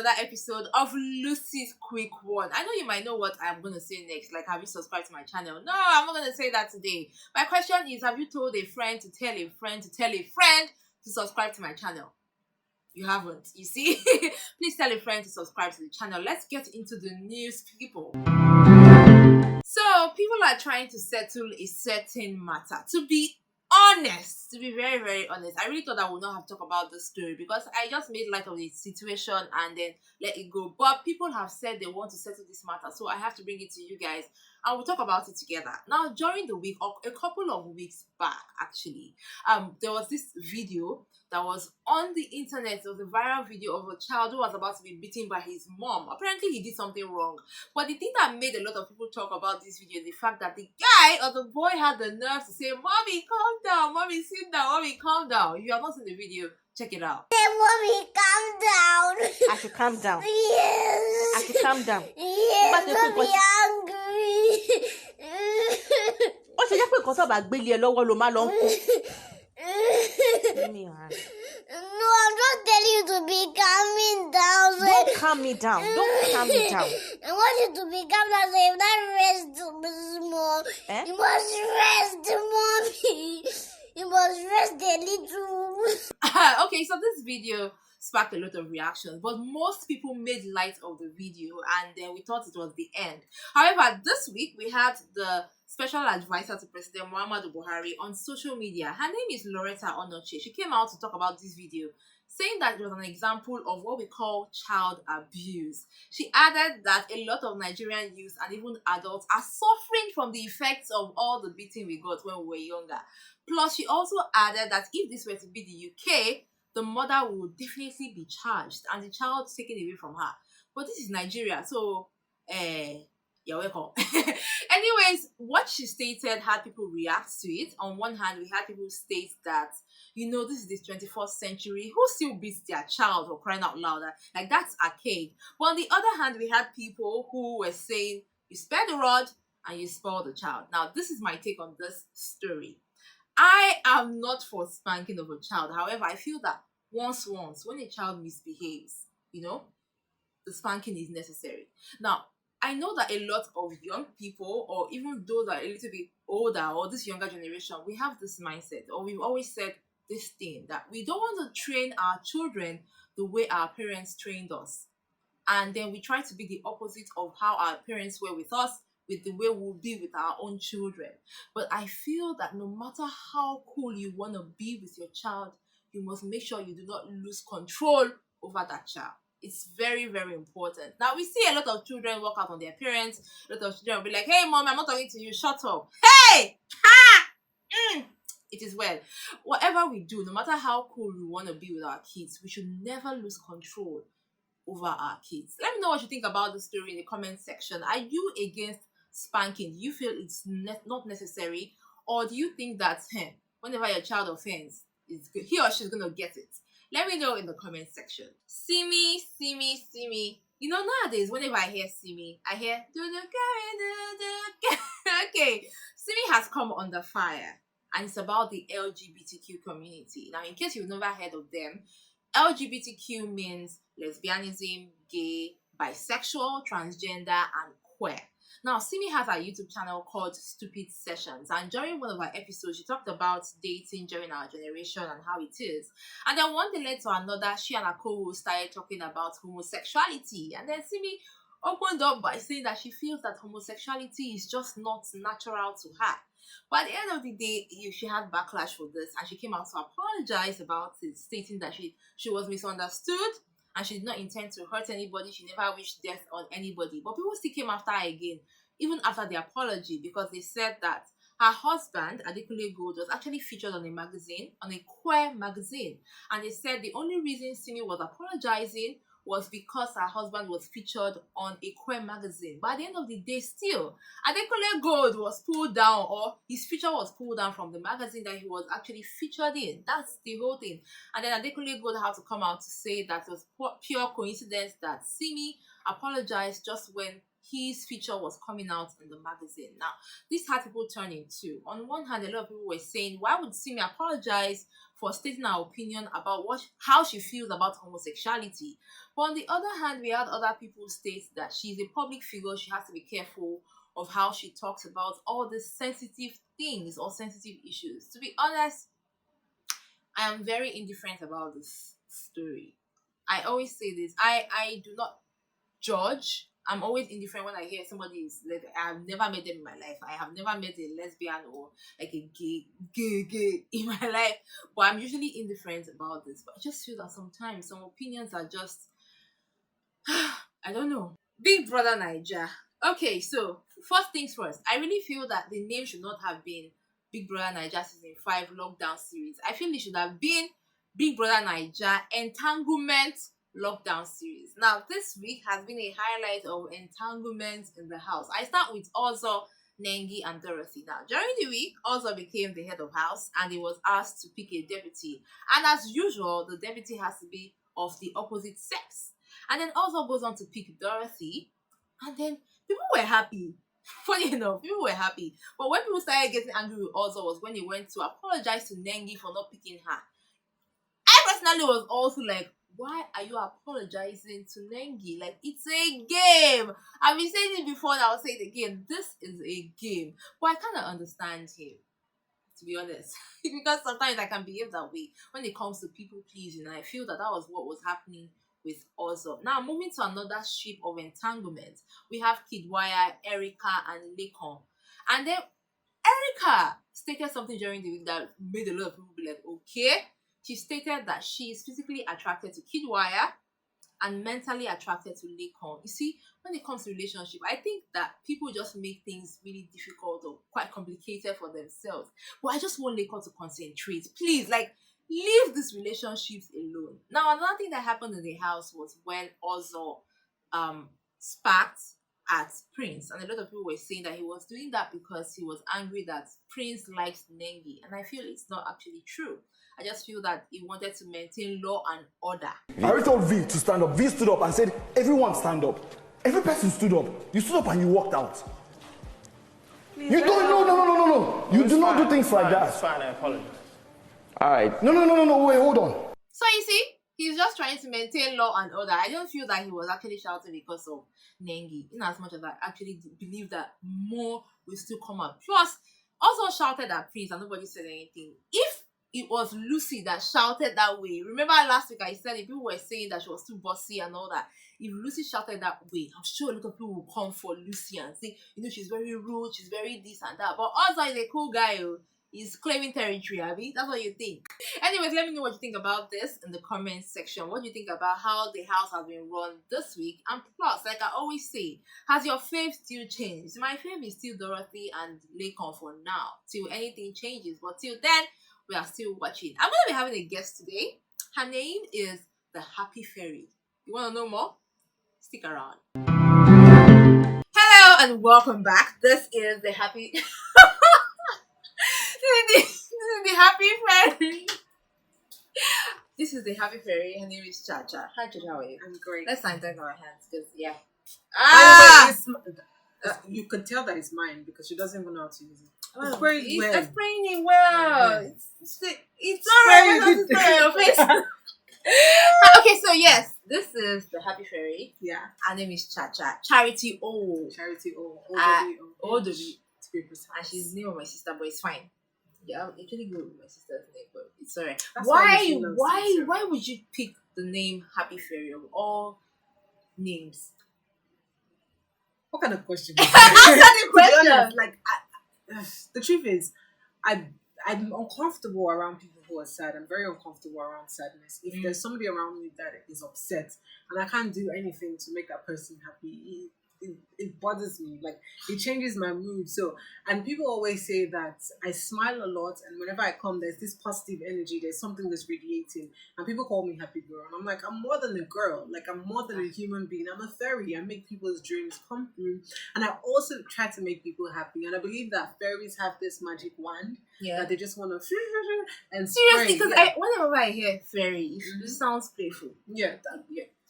another episode of Lucy's Quick One. I know you might know what I'm going to say next, like have you subscribed to my channel? No, I'm not going to say that today. My question is, have you told a friend to tell a friend to tell a friend to subscribe to my channel? You haven't, you see? Please tell a friend to subscribe to the channel. Let's get into the news, people. So, people are trying to settle a certain matter. To be honest, to be very, very honest, I really thought I would not have talked about this story because I just made light of the situation and then let it go. But people have said they want to settle this matter, so I have to bring it to you guys and we'll talk about it together. Now, during the week, or a couple of weeks back, actually, there was this video that was on the internet. It was a viral video of a child who was about to be beaten by his mom. Apparently, he did something wrong. But the thing that made a lot of people talk about this video is the fact that the guy or the boy had the nerve to say, "Mommy, calm down. Mommy, sit down. Mommy, calm down." If you have not seen the video, check it out. Hey, Mommy, calm down. I should calm down. Yes. I should calm down. Yes, Mommy, angry. Ó ṣe jẹ́ pé nǹkan tó bá gbélé ẹ lọ́wọ́ ló máa lọ ń kú. Give me your hand. No, I'm just telling you to be calming down. Don't calm me down. Don't calm me down. I want you to be calm down so you not rest small. Eh? You must rest, Mommy. You must rest a little. Okay, so this video sparked a lot of reactions, but most people made light of the video and then we thought it was the end. However, this week we had the special advisor to President Muhammadu Buhari on social media. Her name is Loretta Onoche. She came out to talk about this video, saying that it was an example of what we call child abuse. She added that a lot of Nigerian youth and even adults are suffering from the effects of all the beating we got when we were younger. Plus, she also added that if this were to be the UK, the mother would definitely be charged and the child taken away from her. But this is Nigeria, so you're welcome. Anyways, what she stated had people react to it. On one hand, we had people state that, you know, this is the 21st century. Who still beats their child or crying out loud? Like, that's archaic. But on the other hand, we had people who were saying, you spare the rod and you spoil the child. Now, this is my take on this story. I am not for spanking of a child. However, I feel that once, when a child misbehaves, you know, the spanking is necessary. Now, I know that a lot of young people, or even those that are a little bit older, or this younger generation, we have this mindset, or we've always said this thing, that we don't want to train our children the way our parents trained us. And then we try to be the opposite of how our parents were with us, with the way we'll be with our own children. But I feel that no matter how cool you want to be with your child, you must make sure you do not lose control over that child. It's very, very important. Now, we see a lot of children walk out on their parents. A lot of children will be like, "Hey, mom, I'm not talking to you. Shut up." Hey! Ha! It is well. Whatever we do, no matter how cool we want to be with our kids, we should never lose control over our kids. Let me know what you think about the story in the comment section. Are you against spanking? Do you feel it's not necessary? Or do you think that whenever your child offends, he or she's going to get it? Let me know in the comment section. Simi. You know, nowadays, whenever I hear Simi, I hear okay. Simi has come under fire, and it's about the LGBTQ community. Now, in case you've never heard of them, LGBTQ means lesbianism, gay, bisexual, transgender, and queer. Now, Simi has a YouTube channel called Stupid Sessions, and during one of our episodes, she talked about dating during our generation and how it is. And then one thing led to another, she and her co-host started talking about homosexuality, and then Simi opened up by saying that she feels that homosexuality is just not natural to her. But at the end of the day, she had backlash for this, and she came out to apologize about it, stating that she was misunderstood and she did not intend to hurt anybody. She never wished death on anybody. But people still came after her again, even after the apology, because they said that her husband, Adekunle Gold, was actually featured on a magazine, on a queer magazine. And they said the only reason Simi was apologizing was because her husband was featured on a queer magazine. But at the end of the day, still, Adekunle Gold was pulled down, or his feature was pulled down from the magazine that he was actually featured in. That's the whole thing. And then Adekunle Gold had to come out to say that it was pure coincidence that Simi apologized just when his feature was coming out in the magazine. Now, this had people turning to. On one hand, a lot of people were saying, why would Simi apologize for stating her opinion about how she feels about homosexuality? But on the other hand, we had other people state that she's a public figure, she has to be careful of how she talks about all the sensitive things or sensitive issues. To be honest, I am very indifferent about this story. I always say this. I do not judge. I'm always indifferent when I hear somebody is like, I have never met them in my life. I have never met a lesbian or like a gay in my life. But I'm usually indifferent about this. But I just feel that sometimes some opinions are just I don't know. Big Brother Naija. Okay, so first things first. I really feel that the name should not have been Big Brother Naija Season 5 Lockdown Series. I feel it should have been Big Brother Naija Entanglement Lockdown Series. Now, this week has been a highlight of entanglements in the house. I start with Ozo, Nengi, and Dorothy. Now, during the week, Ozo became the head of house and he was asked to pick a deputy. And as usual, the deputy has to be of the opposite sex. And then Ozo goes on to pick Dorothy. And then people were happy. Funny enough, people were happy. But when people started getting angry with Ozo was when he went to apologize to Nengi for not picking her. I personally was also like, why are you apologizing to Nengi? Like, it's a game. I've been saying it before and I'll say it again. This is a game. But I kind of understand him, to be honest. Because sometimes I can behave that way when it comes to people pleasing. And I feel that was what was happening with Ozo. Now, moving to another strip of entanglement, we have Kidwaya, Erica, and Lekon. And then Erica stated something during the week that made a lot of people be like, okay. She stated that she is physically attracted to Kidwaya and mentally attracted to Lekon. You see, when it comes to relationship, I think that people just make things really difficult or quite complicated for themselves. But I just want Lekon to concentrate. Please, like, leave these relationships alone. Now, another thing that happened in the house was when Ozo sparked at Prince, and a lot of people were saying that he was doing that because he was angry that Prince likes Nengi, and I feel it's not actually true. I just feel that he wanted to maintain law and order. I already told V to stand up. V stood up and said, everyone stand up. Every person stood up. You stood up and you walked out. Please, you don't, no. You do not do things like that. It's fine, I apologize. All right. No, wait, hold on. So you see, he's just trying to maintain law and order. I don't feel that he was actually shouting because of Nengi, in as much as I actually believe that more will still come out. Plus, also shouted at Prince and nobody said anything. If it was Lucy that shouted that way, remember last week I said if people were saying that she was too bossy and all that, if Lucy shouted that way, I'm sure a lot of people will come for Lucy and say, you know, she's very rude, she's very this and that. But Ozo is a cool guy who is claiming territory, Abby. That's what you think. Anyways, let me know what you think about this in the comments section. What do you think about how the house has been run this week? And plus, like I always say, has your fave still changed? My fave is still Dorothy and Lekon for now, till anything changes. But till then, we are still watching. I'm going to be having a guest today. Her name is the Happy Fairy. You want to know more? Stick around. Hello and welcome back. This is the Happy... this is the Happy Fairy. This is the Happy Fairy. Her name is Chacha. Hi, Chacha. How are you? I'm great. Let's sanitize our hands because, yeah. You can tell that it's mine because she doesn't even know how to use it. Oh, It's very it's weird. explaining well. Yeah. It's alright. very It's on your face. Okay, so yes, this is the Happy Fairy. Yeah. Her name is Chacha. Charity O. Charity O. O-W. To be precise. And she's the name of my sister, but it's fine. Yeah, I'm actually good with my sister's name, but it's alright. That's Why she loves it, so. why would you pick the name Happy Fairy of all names? What kind of question? Answer the question. Like, the truth is, I'm uncomfortable around people who are sad. I'm very uncomfortable around sadness. If there's somebody around me that is upset and I can't do anything to make that person happy, it bothers me. Like, it changes my mood. So, and people always say that I smile a lot, and whenever I come, there's this positive energy. There's something that's radiating, and people call me happy girl. And I'm like, I'm more than a girl. Like, I'm more than a human being. I'm a fairy. I make people's dreams come through, and I also try to make people happy. And I believe that fairies have this magic wand that they just want to and Seriously, spray. because whenever I hear fairy, it sounds playful.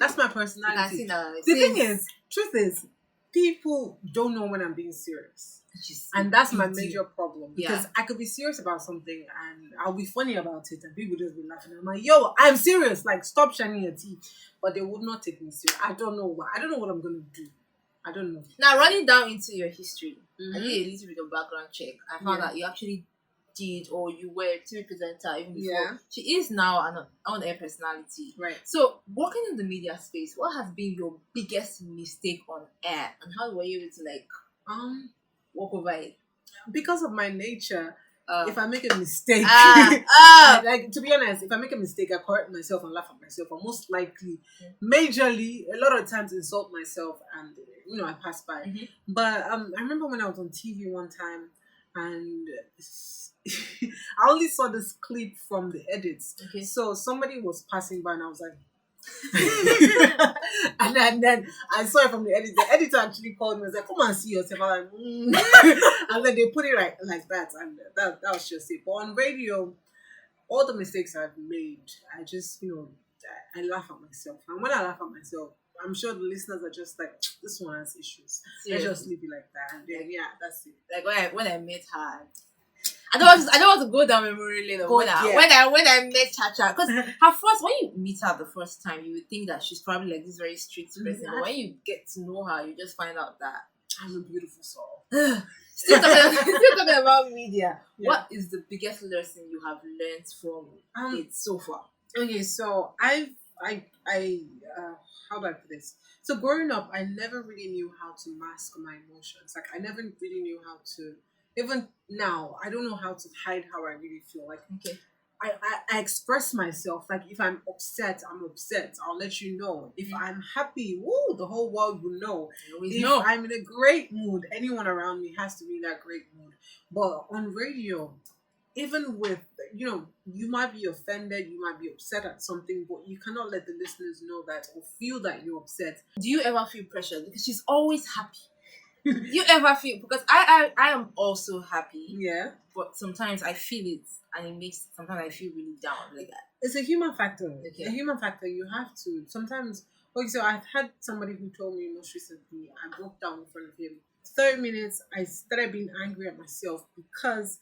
That's my personality. The The thing is, truth is, people don't know when I'm being serious. Just And that's my you do. major problem. Because Yeah. I could be serious about something and I'll be funny about it and people just be laughing. I'm like, yo, I'm serious. Like, stop shining your teeth. But they would not take me serious. I don't know why. I don't know what I'm going to do. I don't know. Now, running down into your history, I Mhm. did a little bit of background check. I found Yeah. that you actually did, or you were a TV presenter even before. Yeah. She is now an on-air personality. Right. So, working in the media space, what has been your biggest mistake on air, and how were you able to like walk over it? Because of my nature, Uh, if I make a mistake, like, to be honest, if I make a mistake, I correct myself and laugh at myself. I most likely, majorly, a lot of times insult myself and I pass by. Mhm. But I remember when I was on TV one time and I only saw this clip from the edits. Okay. So somebody was passing by and I was like, and then I saw it from the editor. The editor actually called me and was like, come and see yourself. I'm like, and then they put it like that, and that was just it. But on radio, all the mistakes I've made, I just I laugh at myself. And when I laugh at myself, I'm sure the listeners are just like, this one has issues. Let's just leave it like that. And then that's it. Like when I met her, I don't want to go down memory lane. Go When I met Chacha, because her first, when you meet her the first time, you would think that she's probably like this very strict person. But when you get to know her, you just find out that I'm a beautiful soul. still talking about media. Yeah. What is the biggest lesson you have learned from it so far? Okay, so I how do I put this? So growing up, I never really knew how to mask my emotions. Like I never really knew how to. Even now, I don't know how to hide how I really feel. Like Okay. I express myself. Like if I'm upset, I'm upset. I'll let you know. If I'm happy, woo, the whole world will know. You always If know. I'm in a great mood, anyone around me has to be in that great mood. But on radio, even with you might be offended, you might be upset at something, but you cannot let the listeners know that or feel that you're upset. Do you ever feel pressure? Because she's always happy. Do you ever feel, because I am also happy, Yeah. but sometimes I feel it and it makes, sometimes I feel really down like that. It's a human factor. Okay. A human factor. You have to sometimes. Okay, so I've had somebody who told me most recently. I broke down in front of him. 30 minutes. I started being angry at myself because,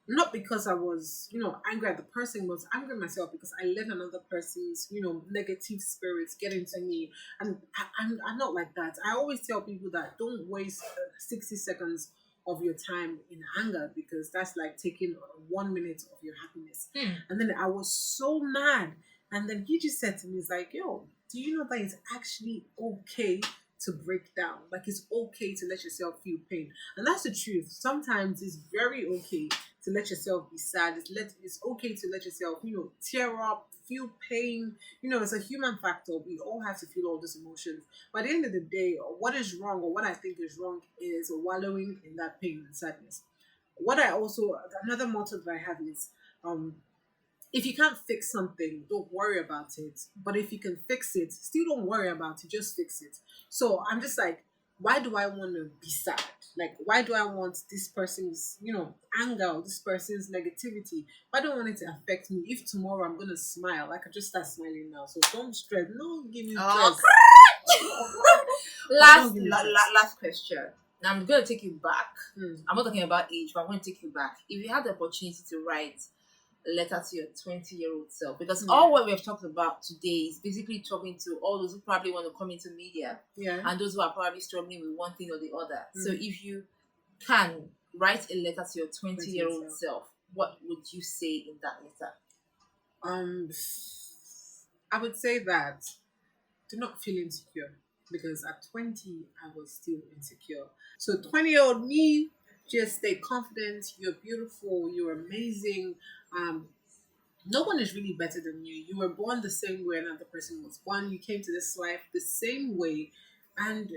not because I was, angry at the person, but angry at myself because I let another person's, negative spirits get into me, and I'm not like that. I always tell people that don't waste 60 seconds of your time in anger, because that's like taking 1 minute of your happiness. And then I was so mad, and then he just said to me, he's like, yo, do you know that it's actually okay to break down? Like, it's okay to let yourself feel pain. And that's the truth. Sometimes it's very okay to let yourself be sad. It's okay to let yourself, tear up, feel pain. It's a human factor. We all have to feel all these emotions. But at the end of the day, what is wrong, or what I think is wrong, is wallowing in that pain and sadness. Another motto that I have is, if you can't fix something, don't worry about it. But if you can fix it, still don't worry about it, just fix it. So I'm just like, why do I want to be sad? Like, why do I want this person's, anger, or this person's negativity? Why do I want it to affect me? If tomorrow I'm going to smile, I could just start smiling now. So don't stress. No, give me stress. Last question. Now I'm going to take you back. I'm not talking about age, but I'm going to take you back. If you had the opportunity to write a letter to your 20-year-old self, because all what we have talked about today is basically talking to all those who probably want to come into media, and those who are probably struggling with one thing or the other. So if you can write a letter to your 20-year-old self, what would you say in that letter? I would say that do not feel insecure, because at 20 I was still insecure. So 20-year-old me, just stay confident. You're beautiful. You're amazing. No one is really better than you. You were born the same way another person was born. You came to this life the same way. And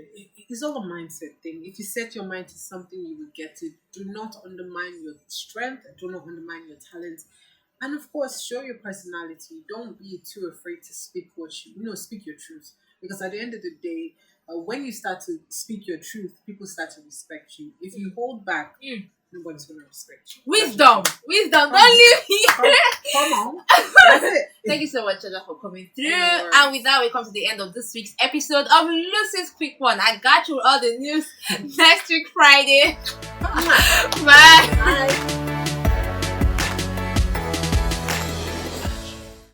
it's all a mindset thing. If you set your mind to something, you will get it. Do not undermine your strength. Do not undermine your talent. And of course, show your personality. Don't be too afraid to speak speak your truth. Because at the end of the day, when you start to speak your truth, people start to respect you. If you hold back, nobody's going to respect you. Wisdom. Don't leave here. Come on. That's it. If Thank you so much, Chacha, for coming through. No worries. And with that, we come to the end of this week's episode of Lucy's Quick One. I got you all the news next week, Friday. Bye. Bye.